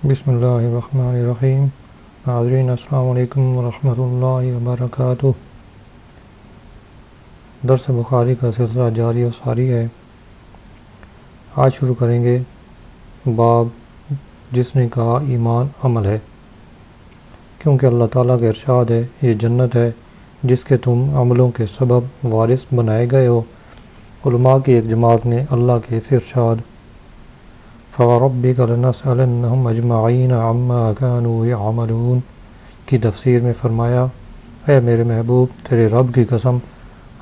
بسم اللہ الرحمن الرحیم۔ ناظرین السلام علیکم ورحمۃ اللہ وبرکاتہ۔ درس بخاری کا سلسلہ جاری و ساری ہے۔ آج شروع کریں گے باب جس نے کہا ایمان عمل ہے، کیونکہ اللہ تعالیٰ کا ارشاد ہے یہ جنت ہے جس کے تم عملوں کے سبب وارث بنائے گئے ہو۔ علماء کی ایک جماعت نے اللہ کے اس ارشاد فَوَرَبِّكَ لَنَسْأَلَنَّهُمْ أَجْمَعِينَ عَمَّا كَانُوا يَعْمَلُونَ کی تفسیر میں فرمایا، اے میرے محبوب تیرے رب کی قسم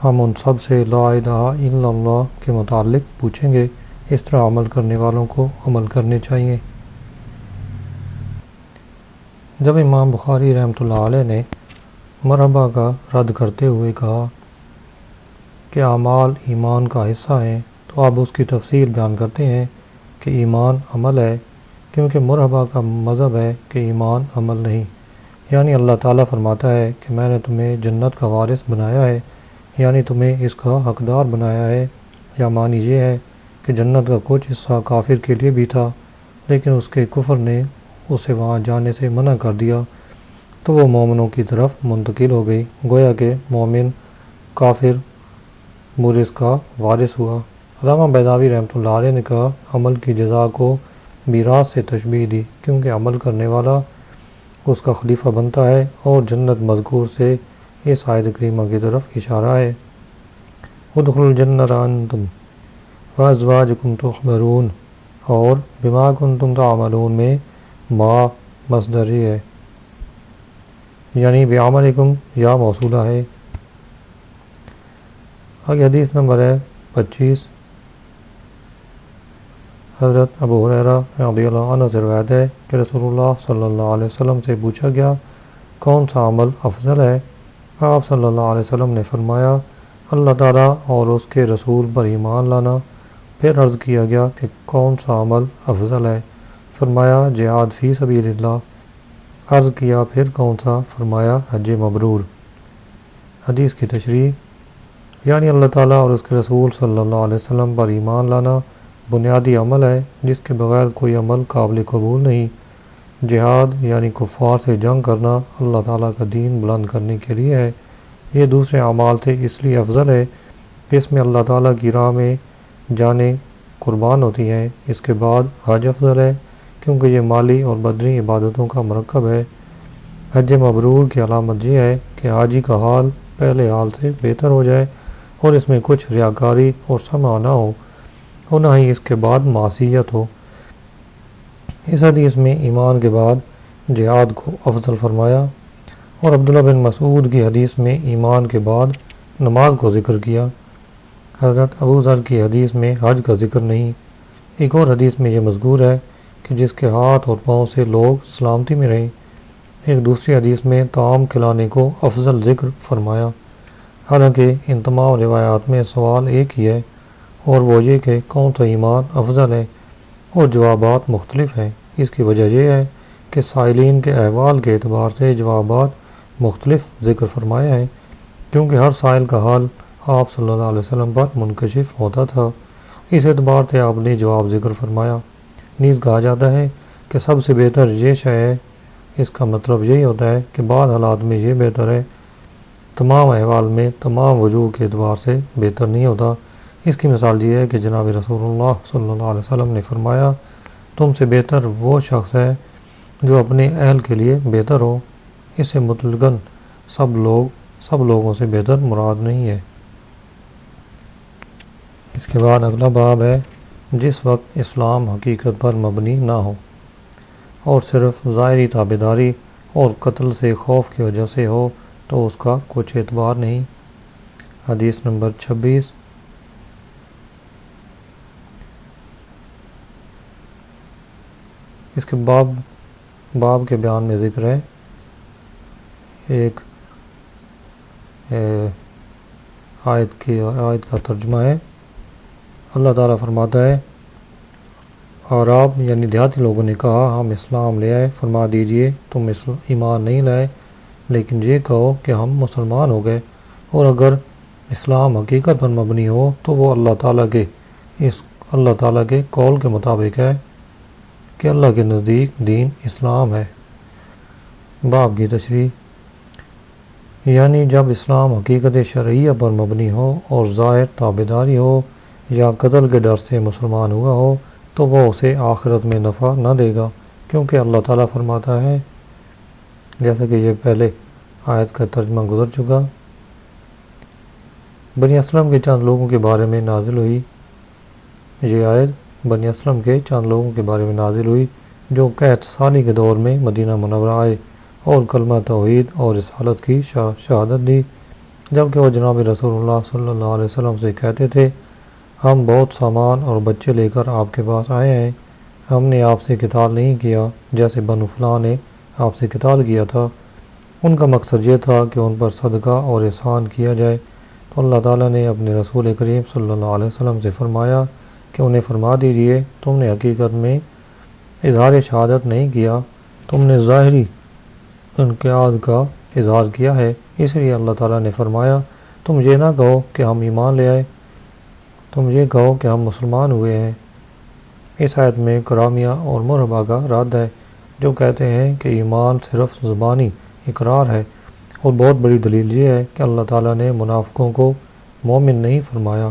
ہم ان سب سے لا الہ الا اللہ کے متعلق پوچھیں گے، اس طرح عمل کرنے والوں کو عمل کرنے چاہیے۔ جب امام بخاری رحمۃ اللہ علیہ نے مرحبا کا رد کرتے ہوئے کہا کہ اعمال ایمان کا حصہ ہیں، تو آپ اس کی تفسیر بیان کرتے ہیں کہ ایمان عمل ہے، کیونکہ مرحبا کا مذہب ہے کہ ایمان عمل نہیں۔ یعنی اللہ تعالیٰ فرماتا ہے کہ میں نے تمہیں جنت کا وارث بنایا ہے، یعنی تمہیں اس کا حقدار بنایا ہے، یا معنی یہ ہے کہ جنت کا کچھ حصہ کافر کے لیے بھی تھا، لیکن اس کے کفر نے اسے وہاں جانے سے منع کر دیا تو وہ مومنوں کی طرف منتقل ہو گئی، گویا کہ مومن کافر مورث کا وارث ہوا۔ علامہ بیضاوی رحمۃ اللہ علیہ نے کہا عمل کی جزا کو میراث سے تشبیہ دی، کیونکہ عمل کرنے والا اس کا خلیفہ بنتا ہے، اور جنت مذکور سے اس آیت کریمہ کی طرف اشارہ ہے۔ ادخلوا الجنۃ انتم وازواجکم تحبرون، اور بما کنتم تعملون میں ما مصدری ہے، یعنی بعملکم یا موصولہ ہے۔ آگے حدیث نمبر ہے 25۔ حضرت ابو ہریرہ رضی اللہ عنہ سے روایت ہے کہ رسول اللہ صلی اللہ علیہ وسلم سے پوچھا گیا کون سا عمل افضل ہے؟ آپ صلی اللہ علیہ وسلم نے فرمایا اللہ تعالیٰ اور اس کے رسول پر ایمان لانا۔ پھر عرض کیا گیا کہ کون سا عمل افضل ہے؟ فرمایا جہاد فی سبیل اللہ۔ عرض کیا پھر کون سا؟ فرمایا حج مبرور۔ حدیث کی تشریح، یعنی اللہ تعالیٰ اور اس کے رسول صلی اللہ علیہ وسلم پر ایمان لانا بنیادی عمل ہے جس کے بغیر کوئی عمل قابل قبول نہیں۔ جہاد یعنی کفار سے جنگ کرنا اللہ تعالیٰ کا دین بلند کرنے کے لیے ہے۔ یہ دوسرے اعمال سے اس لیے افضل ہے کہ اس میں اللہ تعالیٰ کی راہ میں جانیں قربان ہوتی ہیں۔ اس کے بعد حج افضل ہے کیونکہ یہ مالی اور بدنی عبادتوں کا مرکب ہے۔ حج مبرور کی علامت یہ ہے کہ حاجی کا حال پہلے حال سے بہتر ہو جائے اور اس میں کچھ ریاکاری اور سمع نہ ہو، اور نہ ہی اس کے بعد معصیت ہو۔ اس حدیث میں ایمان کے بعد جہاد کو افضل فرمایا، اور عبداللہ بن مسعود کی حدیث میں ایمان کے بعد نماز کو ذکر کیا۔ حضرت ابو ذر کی حدیث میں حج کا ذکر نہیں۔ ایک اور حدیث میں یہ مذکور ہے کہ جس کے ہاتھ اور پاؤں سے لوگ سلامتی میں رہیں۔ ایک دوسری حدیث میں طعام کھلانے کو افضل ذکر فرمایا۔ حالانکہ ان تمام روایات میں سوال ایک ہی ہے، اور وہ یہ کہ کون سا ایمان افضل ہے، اور جوابات مختلف ہیں۔ اس کی وجہ یہ ہے کہ سائلین کے احوال کے اعتبار سے جوابات مختلف ذکر فرمائے ہیں، کیونکہ ہر سائل کا حال آپ صلی اللہ علیہ وسلم پر منکشف ہوتا تھا، اس اعتبار سے آپ نے جواب ذکر فرمایا۔ نیز کہا جاتا ہے کہ سب سے بہتر یہ شے ہے، اس کا مطلب یہی ہوتا ہے کہ بعض حالات میں یہ بہتر ہے، تمام احوال میں تمام وجوہ کے اعتبار سے بہتر نہیں ہوتا۔ اس کی مثال یہ ہے کہ جناب رسول اللہ صلی اللہ علیہ وسلم نے فرمایا تم سے بہتر وہ شخص ہے جو اپنے اہل کے لیے بہتر ہو۔ اس سے مطلقاً سب لوگوں سے بہتر مراد نہیں ہے۔ اس کے بعد اگلا باب ہے جس وقت اسلام حقیقت پر مبنی نہ ہو اور صرف ظاہری تابعداری اور قتل سے خوف کی وجہ سے ہو تو اس کا کچھ اعتبار نہیں۔ حدیث نمبر 26۔ اس کے باب کے بیان میں ذکر ہے ایک آیت کا ترجمہ ہے۔ اللہ تعالیٰ فرماتا ہے اور آپ یعنی دیہاتی لوگوں نے کہا ہم اسلام لے آئے، فرما دیجئے تم ایمان نہیں لائے، لیکن یہ کہو کہ ہم مسلمان ہو گئے، اور اگر اسلام حقیقت پر مبنی ہو تو وہ اللہ تعالیٰ کے قول کے مطابق ہے، کہ اللہ کے نزدیک دین اسلام ہے۔ باب کی تشریح، یعنی جب اسلام حقیقت شرعیہ پر مبنی ہو اور ظاہر تابعداری ہو یا قتل کے ڈر سے مسلمان ہوا ہو تو وہ اسے آخرت میں نفع نہ دے گا، کیونکہ اللہ تعالیٰ فرماتا ہے، جیسا کہ یہ پہلے آیت کا ترجمہ گزر چکا، بنی اسلم کے چند لوگوں کے بارے میں نازل ہوئی۔ یہ آیت بنی اسلم کے چند لوگوں کے بارے میں نازل ہوئی جو قحط سالی کے دور میں مدینہ منورہ آئے اور کلمہ توحید اور رسالت کی شہادت دی، جبکہ وہ جناب رسول اللہ صلی اللہ علیہ وسلم سے کہتے تھے، ہم بہت سامان اور بچے لے کر آپ کے پاس آئے ہیں، ہم نے آپ سے قتال نہیں کیا جیسے بنو فلاں نے آپ سے قتال کیا تھا۔ ان کا مقصد یہ تھا کہ ان پر صدقہ اور احسان کیا جائے، تو اللہ تعالیٰ نے اپنے رسول کریم صلی اللہ علیہ وسلم سے فرمایا کہ انہیں فرما دیجیے، تم نے حقیقت میں اظہار شہادت نہیں کیا، تم نے ظاہری انقیاد کا اظہار کیا ہے، اس لیے اللہ تعالیٰ نے فرمایا تم یہ نہ کہو کہ ہم ایمان لے آئے، تم یہ کہو کہ ہم مسلمان ہوئے ہیں۔ اس آیت میں کرامیہ اور مرحبہ کا رد ہے جو کہتے ہیں کہ ایمان صرف زبانی اقرار ہے، اور بہت بڑی دلیل یہ ہے کہ اللہ تعالیٰ نے منافقوں کو مومن نہیں فرمایا،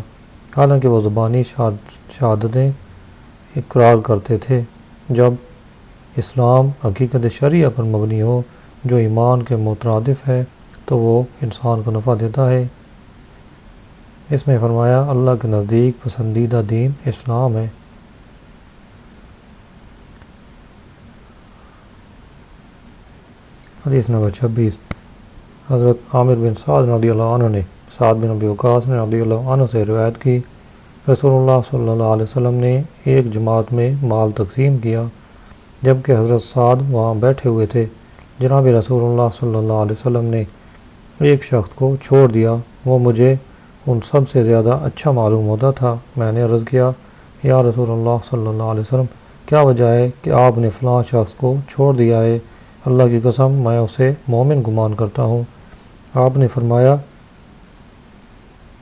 حالانکہ وہ زبانی شہادتیں اقرار کرتے تھے۔ جب اسلام حقیقت شرعیہ پر مبنی ہو جو ایمان کے مترادف ہے تو وہ انسان کو نفع دیتا ہے۔ اس میں فرمایا اللہ کے نزدیک پسندیدہ دین اسلام ہے۔ حدیث نمبر 26، حضرت عامر بن سعد رضی اللہ عنہ نے سعد بن ابی وقاص رضی اللہ عنہ سے روایت کی، رسول اللہ صلی اللہ علیہ وسلم نے ایک جماعت میں مال تقسیم کیا جبکہ حضرت سعد وہاں بیٹھے ہوئے تھے۔ جناب رسول اللہ صلی اللہ علیہ وسلم نے ایک شخص کو چھوڑ دیا، وہ مجھے ان سب سے زیادہ اچھا معلوم ہوتا تھا۔ میں نے عرض کیا، یا رسول اللہ صلی اللہ علیہ وسلم، کیا وجہ ہے کہ آپ نے فلاں شخص کو چھوڑ دیا ہے؟ اللہ کی قسم میں اسے مومن گمان کرتا ہوں۔ آپ نے فرمایا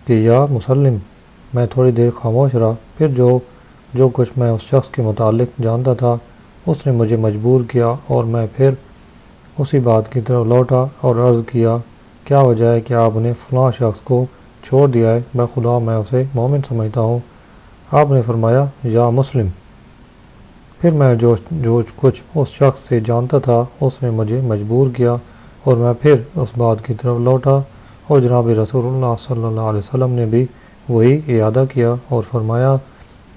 کہ یا مسلم، میں تھوڑی دیر خاموش رہا، پھر جو کچھ میں اس شخص کے متعلق جانتا تھا اس نے مجھے مجبور کیا، اور میں پھر اسی بات کی طرف لوٹا اور عرض کیا، کیا وجہ ہے کہ آپ نے فلاں شخص کو چھوڑ دیا ہے؟ بخدا میں اسے مومن سمجھتا ہوں۔ آپ نے فرمایا یا مسلم۔ پھر میں جو کچھ اس شخص سے جانتا تھا اس نے مجھے مجبور کیا، اور میں پھر اس بات کی طرف لوٹا، اور جناب رسول اللہ صلی اللہ علیہ وسلم نے بھی وہی اعادہ کیا اور فرمایا،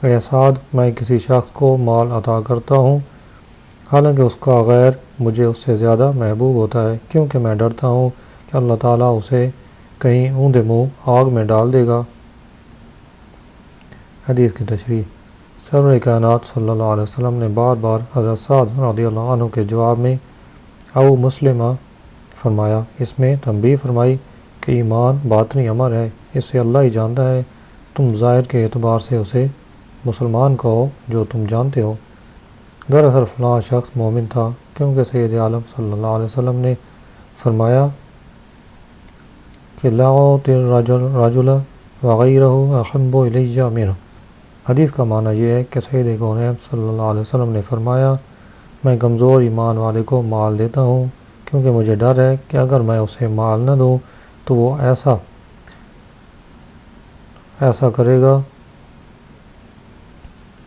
اے سعد، میں کسی شخص کو مال عطا کرتا ہوں حالانکہ اس کا غیر مجھے اس سے زیادہ محبوب ہوتا ہے، کیونکہ میں ڈرتا ہوں کہ اللہ تعالیٰ اسے کہیں اوندے منہ آگ میں ڈال دے گا۔ حدیث کی تشریح، سرور کائنات صلی اللہ علیہ وسلم نے بار بار حضرت سعد رضی اللہ عنہ کے جواب میں او مسلمہ فرمایا۔ اس میں تنبیہ فرمائی کہ ایمان باطنی امر ہے، اسے اللہ ہی جانتا ہے، تم ظاہر کے اعتبار سے اسے مسلمان کہو جو تم جانتے ہو۔ دراصل فلاں شخص مومن تھا، کیونکہ سید عالم صلی اللہ علیہ وسلم نے فرمایا کہ لا اعطی الرجل وغیرہ احب الی منہ۔ حدیث کا معنی یہ ہے کہ سید کونین صلی اللہ علیہ وسلم نے فرمایا، میں کمزور ایمان والے کو مال دیتا ہوں کیونکہ مجھے ڈر ہے کہ اگر میں اسے مال نہ دوں تو وہ ایسا کرے گا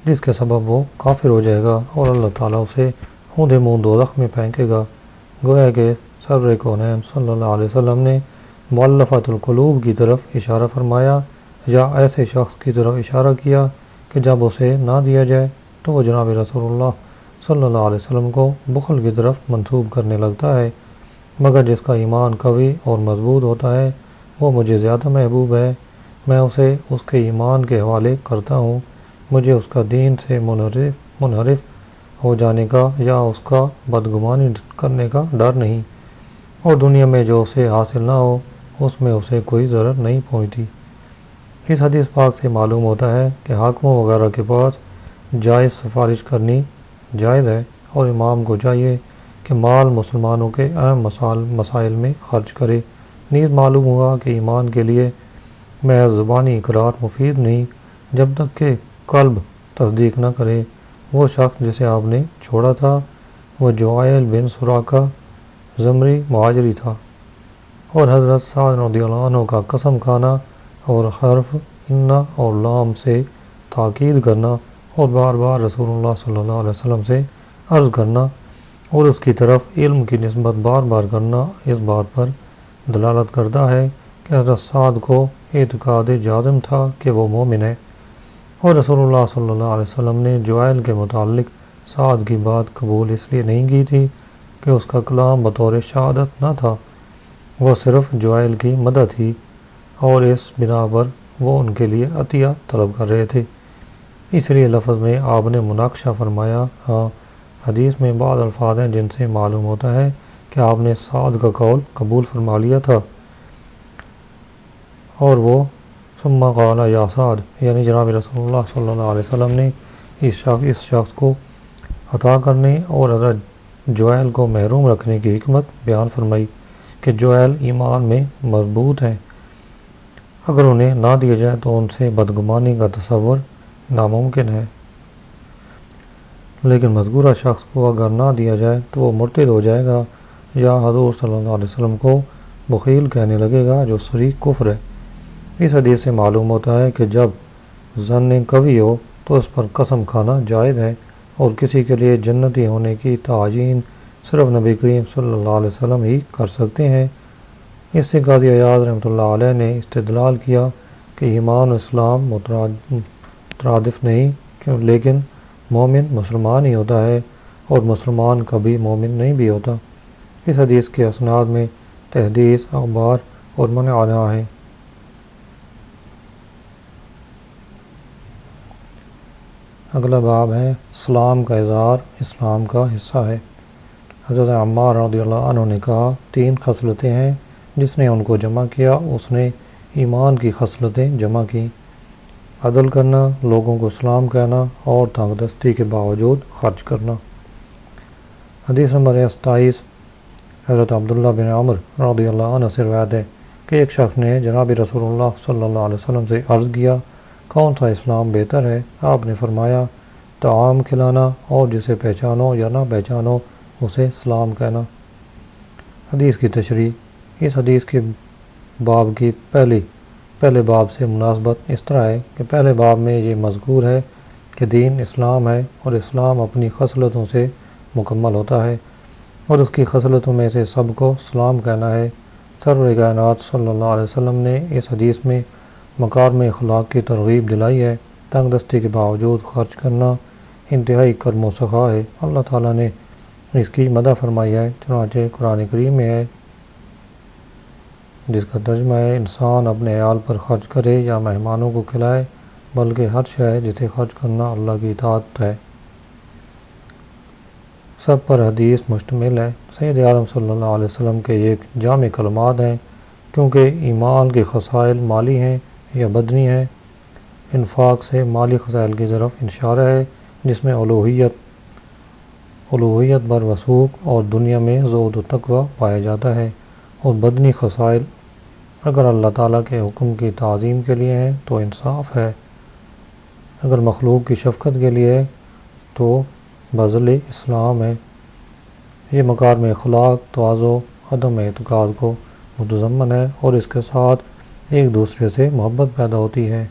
جس کے سبب وہ کافر ہو جائے گا اور اللہ تعالیٰ اسے اوندے منہ دوزخ میں پھینکے گا۔ گویا کہ سرور کونین صلی اللہ علیہ وسلم نے مؤلفۃ القلوب کی طرف اشارہ فرمایا یا ایسے شخص کی طرف اشارہ کیا کہ جب اسے نہ دیا جائے تو وہ جناب رسول اللہ صلی اللہ علیہ وسلم کو بخل کی طرف منسوب کرنے لگتا ہے، مگر جس کا ایمان قوی اور مضبوط ہوتا ہے وہ مجھے زیادہ محبوب ہے، میں اسے اس کے ایمان کے حوالے کرتا ہوں، مجھے اس کا دین سے منحرف ہو جانے کا یا اس کا بدگمانی کرنے کا ڈر نہیں، اور دنیا میں جو اسے حاصل نہ ہو اس میں اسے کوئی ضرر نہیں پہنچتی۔ اس حدیث پاک سے معلوم ہوتا ہے کہ حاکموں وغیرہ کے پاس جائز سفارش کرنی جائز ہے، اور امام کو چاہیے کہ مال مسلمانوں کے اہم مسائل میں خرچ کرے۔ نیز معلوم ہوا کہ ایمان کے لیے محض زبانی اقرار مفید نہیں جب تک کہ قلب تصدیق نہ کرے، وہ شخص جسے آپ نے چھوڑا تھا وہ جعیل بن سراقہ زمری مہاجری تھا، اور حضرت سعد رضی اللہ عنہ کا قسم کھانا اور حرف انا اور لام سے تاکید کرنا اور بار بار رسول اللہ صلی اللہ علیہ وسلم سے عرض کرنا اور اس کی طرف علم کی نسبت بار بار کرنا اس بات پر دلالت کرتا ہے کہ حضرت سعد کو اعتقاد جازم تھا کہ وہ مومن ہے، اور رسول اللہ صلی اللہ علیہ وسلم نے جعیل کے متعلق سعد کی بات قبول اس لیے نہیں کی تھی کہ اس کا کلام بطور شہادت نہ تھا، وہ صرف جعیل کی مدح تھی، اور اس بنا پر وہ ان کے لیے عطیہ طلب کر رہے تھے، اس لیے لفظ میں آپ نے مناقشہ فرمایا۔ ہاں، حدیث میں بعض الفاظ ہیں جن سے معلوم ہوتا ہے کہ آپ نے سعد کا قول قبول فرما لیا تھا، اور وہ ثم قال یا سعد، یعنی جناب رسول اللہ صلی اللہ علیہ وسلم نے اس شخص کو عطا کرنے اور حضرت جعیل کو محروم رکھنے کی حکمت بیان فرمائی کہ جعیل ایمان میں مضبوط ہیں، اگر انہیں نہ دیا جائے تو ان سے بدگمانی کا تصور ناممکن ہے، لیکن مذکورہ شخص کو اگر نہ دیا جائے تو وہ مرتد ہو جائے گا یا حضور صلی اللہ علیہ وسلم کو بخیل کہنے لگے گا، جو صریح کفر ہے۔ اس حدیث سے معلوم ہوتا ہے کہ جب ظن قوی ہو تو اس پر قسم کھانا جائز ہے، اور کسی کے لیے جنتی ہونے کی تعیین صرف نبی کریم صلی اللہ علیہ وسلم ہی کر سکتے ہیں۔ اس سے قاضی عیاض رحمۃ اللہ علیہ نے استدلال کیا کہ ایمان و اسلام مترادف نہیں، لیکن مومن مسلمان ہی ہوتا ہے اور مسلمان کبھی مومن نہیں بھی ہوتا۔ اس حدیث کے اسناد میں تحدیث، اخبار اور منع ہیں۔ اگلا باب ہے اسلام کا اظہار اسلام کا حصہ ہے۔ حضرت عمار رضی اللہ عنہ نے کہا، 3 خصلتیں ہیں، جس نے ان کو جمع کیا اس نے ایمان کی خصلتیں جمع کی: عدل کرنا، لوگوں کو اسلام کہنا اور تنگ دستی کے باوجود خرچ کرنا۔ حدیث نمبر 27 حضرت عبداللہ بن عمر رضی اللہ عنہ سے روایت ہے کہ ایک شخص نے جناب رسول اللہ صلی اللہ علیہ وسلم سے عرض کیا، کون سا اسلام بہتر ہے؟ آپ نے فرمایا، طعام کھلانا اور جسے پہچانو یا نہ پہچانو اسے سلام کہنا۔ حدیث کی تشریح: اس حدیث کے باب کی پہلے باب سے مناسبت اس طرح ہے کہ پہلے باب میں یہ مذکور ہے کہ دین اسلام ہے، اور اسلام اپنی خصلتوں سے مکمل ہوتا ہے، اور اس کی خصلتوں میں سے سب کو سلام کہنا ہے۔ سرور کائنات صلی اللہ علیہ وسلم نے اس حدیث میں مکارم اخلاق کی ترغیب دلائی ہے۔ تنگ دستی کے باوجود خرچ کرنا انتہائی کرم و سخا ہے، اللہ تعالیٰ نے اس کی مدح فرمائی ہے، چنانچہ قرآن کریم میں ہے، جس کا ترجمہ ہے، انسان اپنے عیال پر خرچ کرے یا مہمانوں کو کھلائے، بلکہ ہر شے جسے خرچ کرنا اللہ کی اطاعت ہے، سب پر حدیث مشتمل ہے۔ سید عالم صلی اللہ علیہ وسلم کے یہ جامع کلمات ہیں، کیونکہ ایمان کے خصائل مالی ہیں یا بدنی ہیں۔ انفاق سے مالی خصائل کی طرف اشارہ ہے، جس میں الوہیت پر وثوق اور دنیا میں زہد و تقوی پایا جاتا ہے، اور بدنی خصائل اگر اللہ تعالیٰ کے حکم کی تعظیم کے لیے ہیں تو انصاف ہے، اگر مخلوق کی شفقت کے لیے تو بذل اسلام ہے۔ یہ مکارم اخلاق تواضع، عدم اعتقاد کو متضمن ہے، اور اس کے ساتھ ایک دوسرے سے محبت پیدا ہوتی ہے۔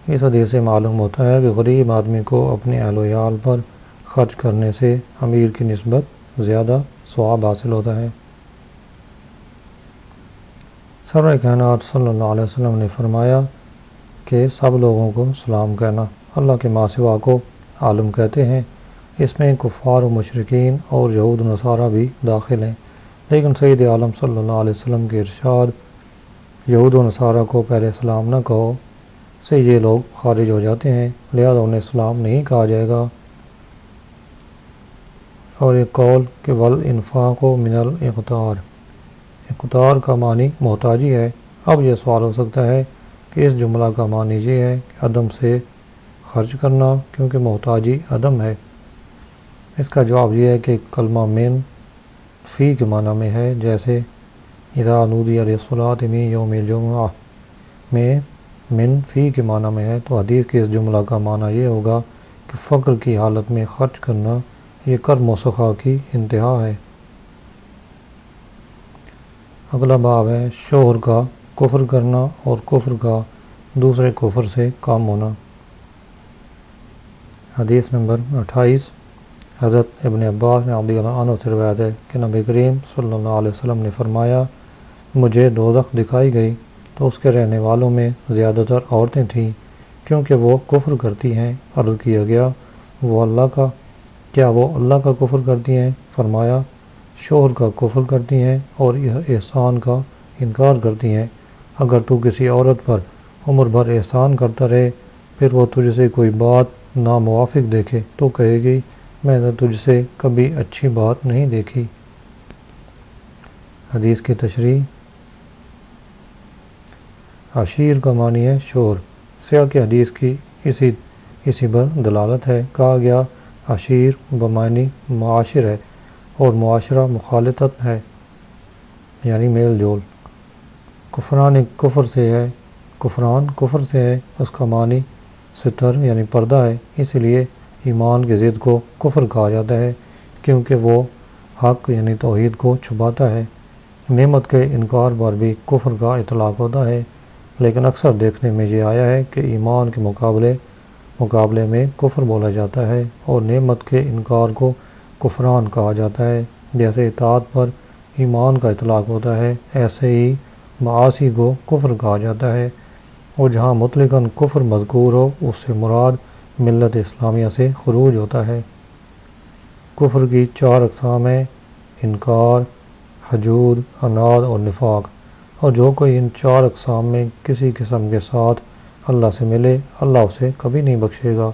اس حدیث سے معلوم ہوتا ہے کہ غریب آدمی کو اپنے اہل و عیال پر خرچ کرنے سے امیر کی نسبت زیادہ ثواب حاصل ہوتا ہے۔ سرور کائنات صلی اللہ علیہ وسلم نے فرمایا کہ سب لوگوں کو سلام کہنا، اللہ کے ماں سوا کو عالم کہتے ہیں۔ اس میں کفار و مشرکین اور یہود و نصارہ بھی داخل ہیں، لیکن سید عالم صلی اللہ علیہ وسلم کے ارشاد، یہود و نصارہ کو پہلے سلام نہ کہو، سے یہ لوگ خارج ہو جاتے ہیں، لہذا انہیں سلام نہیں کہا جائے گا۔ اور ایک قول کہ والانفاق من الاقتار، اقتار کا معنی محتاجی ہے۔ اب یہ سوال ہو سکتا ہے کہ اس جملہ کا معنی یہ ہے کہ عدم سے خرچ کرنا، کیونکہ محتاجی عدم ہے۔ اس کا جواب یہ ہے کہ کلمہ من فی کے معنی میں ہے، جیسے اذا نودی للصلاۃ من یوم الجمعہ میں من فی کے معنی میں ہے، تو حدیث کے اس جملہ کا معنی یہ ہوگا کہ فقر کی حالت میں خرچ کرنا یہ کرم و سخا کی انتہا ہے۔ اگلا باب ہے شوہر کا کفر کرنا اور کفر کا دوسرے کفر سے کام ہونا۔ حدیث نمبر 28، حضرت ابن عباس رضی اللہ عنہ سے روایت ہے کہ نبی کریم صلی اللہ علیہ وسلم نے فرمایا، مجھے دوزخ دکھائی گئی تو اس کے رہنے والوں میں زیادہ تر عورتیں تھیں، کیونکہ وہ کفر کرتی ہیں۔ عرض کیا گیا، وہ اللہ کا، کیا وہ اللہ کا کفر کرتی ہیں؟ فرمایا، شوہر کا کفر کرتی ہیں اور احسان کا انکار کرتی ہیں۔ اگر تو کسی عورت پر عمر بھر احسان کرتا رہے، پھر وہ تجھ سے کوئی بات ناموافق دیکھے تو کہے گی، میں نے تجھ سے کبھی اچھی بات نہیں دیکھی۔ حدیث کی تشریح، عشیر کا معنی ہے شوہر۔ سیاق حدیث کی اسی پر دلالت ہے۔ کہا گیا عشیر بمعنی معاشر ہے اور معاشرہ مخالطت ہے، یعنی میل جول۔ کفران کفر سے ہے، اس کا معنی ستر یعنی پردہ ہے، اس لیے ایمان کی ضد کو کفر کہا جاتا ہے، کیونکہ وہ حق یعنی توحید کو چھپاتا ہے۔ نعمت کے انکار پر بھی کفر کا اطلاق ہوتا ہے، لیکن اکثر دیکھنے میں یہ آیا ہے کہ ایمان کے مقابلے میں کفر بولا جاتا ہے اور نعمت کے انکار کو کفران کہا جاتا ہے۔ جیسے اطاعت پر ایمان کا اطلاق ہوتا ہے، ایسے ہی معاصی کو کفر کہا جاتا ہے، اور جہاں مطلقاً کفر مذکور ہو اس سے مراد ملت اسلامیہ سے خروج ہوتا ہے۔ کفر کی 4 اقسام ہیں: انکار، حجود، عناد اور نفاق، اور جو کوئی ان 4 اقسام میں کسی قسم کے ساتھ اللہ سے ملے، اللہ اسے کبھی نہیں بخشے گا۔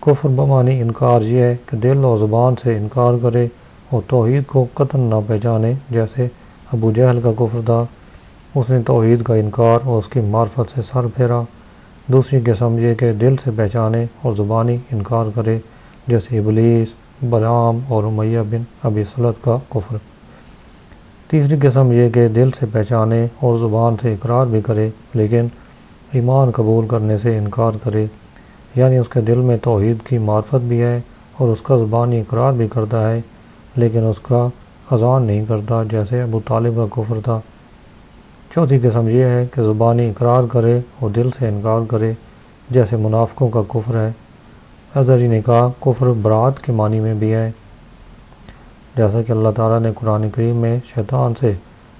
کفر بمعنی انکار یہ ہے کہ دل اور زبان سے انکار کرے اور توحید کو قطعاً نہ پہچانے، جیسے ابو جہل کا کفر تھا، اس نے توحید کا انکار اور اس کی معرفت سے سر پھیرا۔ دوسری قسم یہ کہ دل سے پہچانے اور زبانی انکار کرے، جیسے ابلیس، بلعام اور امیہ بن ابی سلط کا کفر۔ تیسری قسم یہ کہ دل سے پہچانے اور زبان سے اقرار بھی کرے، لیکن ایمان قبول کرنے سے انکار کرے، یعنی اس کے دل میں توحید کی معرفت بھی ہے اور اس کا زبانی اقرار بھی کرتا ہے، لیکن اس کا اذعان نہیں کرتا، جیسے ابو طالب کا کفر تھا۔ چوتھی قسم یہ ہے کہ زبانی اقرار کرے اور دل سے انکار کرے، جیسے منافقوں کا کفر ہے۔ اظہری نے کہا کفر برات کے معنی میں بھی ہے، جیسا کہ اللہ تعالیٰ نے قرآن کریم میں شیطان سے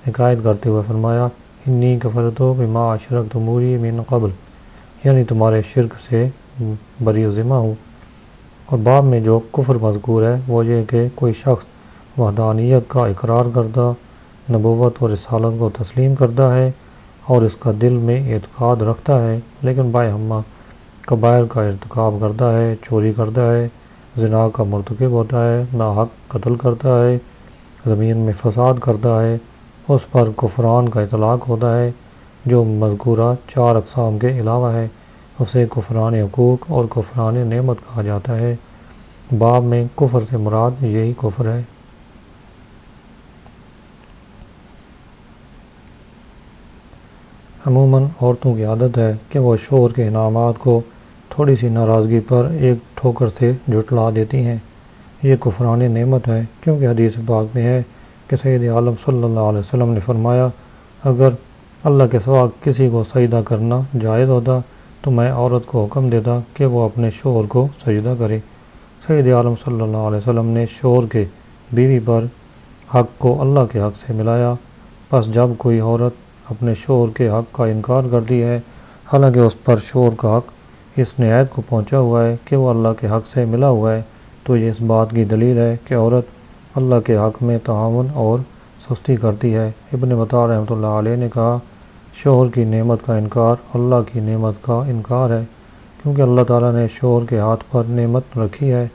حکایت کرتے ہوئے فرمایا، انی کفرت بما اشرکتمونی من قبل، یعنی تمہارے شرک سے بری ذمہ ہوں۔ اور باب میں جو کفر مذکور ہے وہ یہ کہ کوئی شخص وحدانیت کا اقرار کرتا، نبوت اور رسالت کو تسلیم کرتا ہے اور اس کا دل میں اعتقاد رکھتا ہے، لیکن باہمہ کبائر کا ارتکاب کرتا ہے، چوری کرتا ہے، زنا کا مرتکب ہوتا ہے، ناحق قتل کرتا ہے، زمین میں فساد کرتا ہے، اس پر کفران کا اطلاق ہوتا ہے، جو مذکورہ 4 اقسام کے علاوہ ہے۔ اسے کفران حقوق اور کفران نعمت کہا جاتا ہے۔ باب میں کفر سے مراد یہی کفر ہے۔ عموماً عورتوں کی عادت ہے کہ وہ شوہر کے انعامات کو تھوڑی سی ناراضگی پر ایک ٹھوکر سے جھٹلا دیتی ہیں۔ یہ کفران نعمت ہے، کیونکہ حدیث پاک میں ہے کہ سید عالم صلی اللہ علیہ وسلم نے فرمایا، اگر اللہ کے سوا کسی کو سجدہ کرنا جائز ہوتا تو میں عورت کو حکم دیتا کہ وہ اپنے شوہر کو سجدہ کرے۔ سید عالم صلی اللہ علیہ وسلم نے شوہر کے بیوی پر حق کو اللہ کے حق سے ملایا۔ پس جب کوئی عورت اپنے شوہر کے حق کا انکار کرتی ہے، حالانکہ اس پر شوہر کا حق اس نہایت کو پہنچا ہوا ہے کہ وہ اللہ کے حق سے ملا ہوا ہے، تو یہ اس بات کی دلیل ہے کہ عورت اللہ کے حق میں تعاون اور سستی کرتی ہے۔ ابن بطال رحمۃ اللہ علیہ نے کہا، شوہر کی نعمت کا انکار اللہ کی نعمت کا انکار ہے، کیونکہ اللہ تعالیٰ نے شوہر کے ہاتھ پر نعمت رکھی ہے،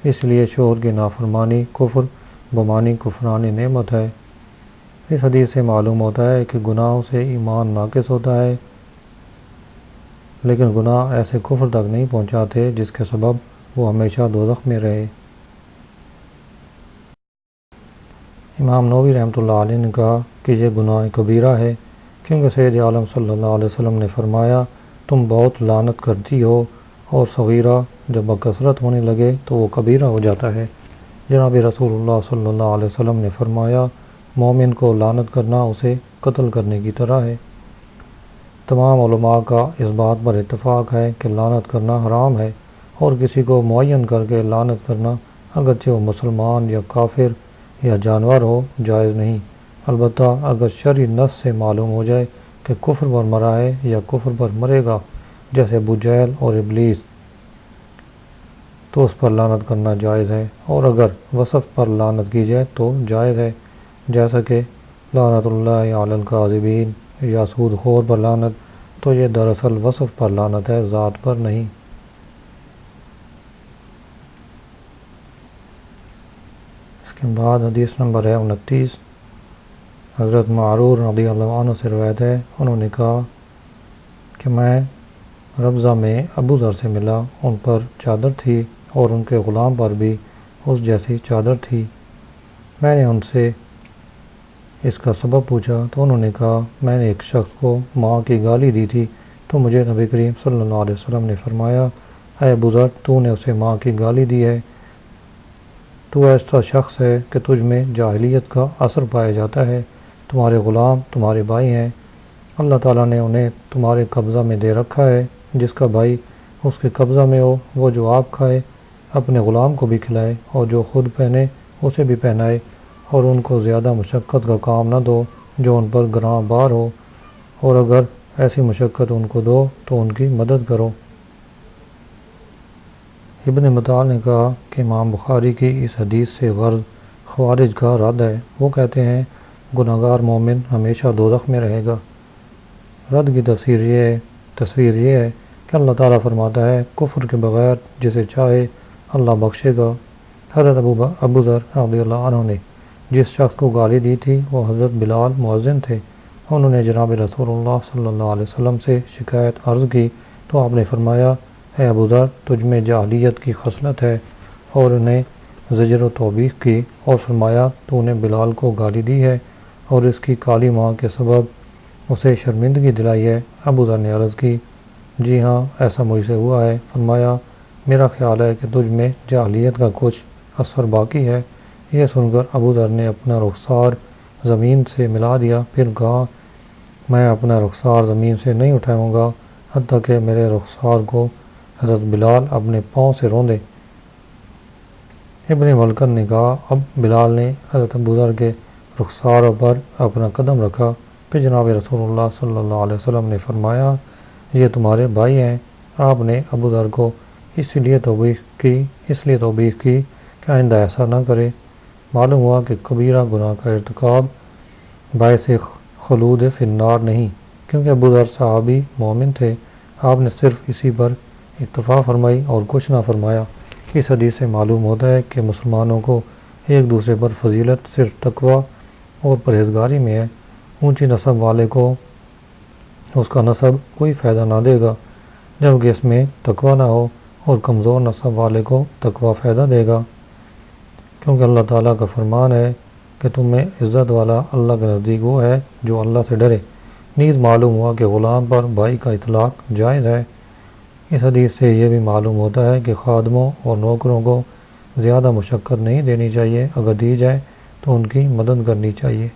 اس لیے شوہر کی نافرمانی کفر بمانی کفران نعمت ہے۔ اس حدیث سے معلوم ہوتا ہے کہ گناہوں سے ایمان ناقص ہوتا ہے، لیکن گناہ ایسے کفر تک نہیں پہنچاتے جس کے سبب وہ ہمیشہ دوزخ میں رہے۔ امام نووی رحمۃ اللہ علیہ نے کہا کہ یہ گناہ کبیرہ ہے کیونکہ سید عالم صلی اللہ علیہ وسلم نے فرمایا تم بہت لعنت کرتی ہو، اور صغیرہ جب بکثرت ہونے لگے تو وہ کبیرہ ہو جاتا ہے۔ جناب رسول اللہ صلی اللہ علیہ وسلم نے فرمایا مومن کو لعنت کرنا اسے قتل کرنے کی طرح ہے۔ تمام علماء کا اس بات پر اتفاق ہے کہ لعنت کرنا حرام ہے، اور کسی کو معین کر کے لعنت کرنا اگرچہ وہ مسلمان یا کافر یا جانور ہو جائز نہیں، البتہ اگر شرعی نص سے معلوم ہو جائے کہ کفر پر مرا ہے یا کفر پر مرے گا، جیسے ابو جہل اور ابلیس، تو اس پر لعنت کرنا جائز ہے، اور اگر وصف پر لعنت کی جائے تو جائز ہے، جیسا کہ لعنت اللہ علی الکاذبین یا سود خور پر لعنت، تو یہ دراصل وصف پر لعنت ہے، ذات پر نہیں۔ اس کے بعد حدیث نمبر ہے 29۔ حضرت معرور رضی اللہ عنہ سے روایت ہے، انہوں نے کہا کہ میں ربضہ میں ابو ذر سے ملا، ان پر چادر تھی اور ان کے غلام پر بھی اس جیسی چادر تھی۔ میں نے ان سے اس کا سبب پوچھا تو انہوں نے کہا میں نے ایک شخص کو ماں کی گالی دی تھی، تو مجھے نبی کریم صلی اللہ علیہ وسلم نے فرمایا اے ابو ذر، تو نے اسے ماں کی گالی دی ہے، تو ایسا شخص ہے کہ تجھ میں جاہلیت کا اثر پایا جاتا ہے، تمہارے غلام تمہارے بھائی ہیں، اللہ تعالیٰ نے انہیں تمہارے قبضہ میں دے رکھا ہے، جس کا بھائی اس کے قبضہ میں ہو وہ جو آپ کھائے اپنے غلام کو بھی کھلائے، اور جو خود پہنے اسے بھی پہنائے، اور ان کو زیادہ مشقت کا کام نہ دو جو ان پر گراں بار ہو، اور اگر ایسی مشقت ان کو دو تو ان کی مدد کرو۔ ابن مطال نے کہا کہ امام بخاری کی اس حدیث سے غرض خوارج کا رد ہے۔ وہ کہتے ہیں گناہگار مومن ہمیشہ دوزخ میں رہے گا۔ رد کی تصویر یہ ہے کہ اللہ تعالیٰ فرماتا ہے کفر کے بغیر جسے چاہے اللہ بخشے گا۔ حضرت ابو ذر رضی اللہ عنہ نے جس شخص کو گالی دی تھی وہ حضرت بلال مؤذن تھے۔ انہوں نے جناب رسول اللہ صلی اللہ علیہ وسلم سے شکایت عرض کی تو آپ نے فرمایا اے ابو ذر، تجھ میں جاہلیت کی خصلت ہے، اور انہیں زجر و توبیخ کی، اور فرمایا تو نے بلال کو گالی دی ہے اور اس کی کالی ماں کے سبب اسے شرمندگی دلائی ہے۔ ابو ذر نے عرض کی جی ہاں ایسا مجھ سے ہوا ہے۔ فرمایا میرا خیال ہے کہ تجھ میں جاہلیت کا کچھ اثر باقی ہے۔ یہ سن کر ابو ذر نے اپنا رخسار زمین سے ملا دیا، پھر کہا میں اپنا رخسار زمین سے نہیں اٹھاؤں گا حتیٰ کہ میرے رخسار کو حضرت بلال اپنے پاؤں سے روندے۔ ابن ملکن نے کہا اب بلال نے حضرت ابو ذر کے رخسار پر اپنا قدم رکھا، پھر جناب رسول اللہ صلی اللہ علیہ وسلم نے فرمایا یہ تمہارے بھائی ہیں۔ آپ نے ابو ذر کو اس لیے توبیخ کی کہ آئندہ ایسا نہ کرے۔ معلوم ہوا کہ کبیرہ گناہ کا ارتکاب باعث خلود فی النار نہیں، کیونکہ ابو ذر صحابی مومن تھے۔ آپ نے صرف اسی پر اکتفا فرمائی اور کچھ نہ فرمایا۔ اس حدیث سے معلوم ہوتا ہے کہ مسلمانوں کو ایک دوسرے پر فضیلت صرف تقوی اور پرہیزگاری میں ہے۔ اونچی نسب والے کو اس کا نسب کوئی فائدہ نہ دے گا جبکہ اس میں تقوی نہ ہو، اور کمزور نسب والے کو تقوی فائدہ دے گا، کیونکہ اللہ تعالیٰ کا فرمان ہے کہ تم میں عزت والا اللہ کے نزدیک وہ ہے جو اللہ سے ڈرے۔ نیز معلوم ہوا کہ غلام پر بھائی کا اطلاق جائز ہے۔ اس حدیث سے یہ بھی معلوم ہوتا ہے کہ خادموں اور نوکروں کو زیادہ مشقت نہیں دینی چاہیے، اگر دی جائے تو ان کی مدد کرنی چاہیے۔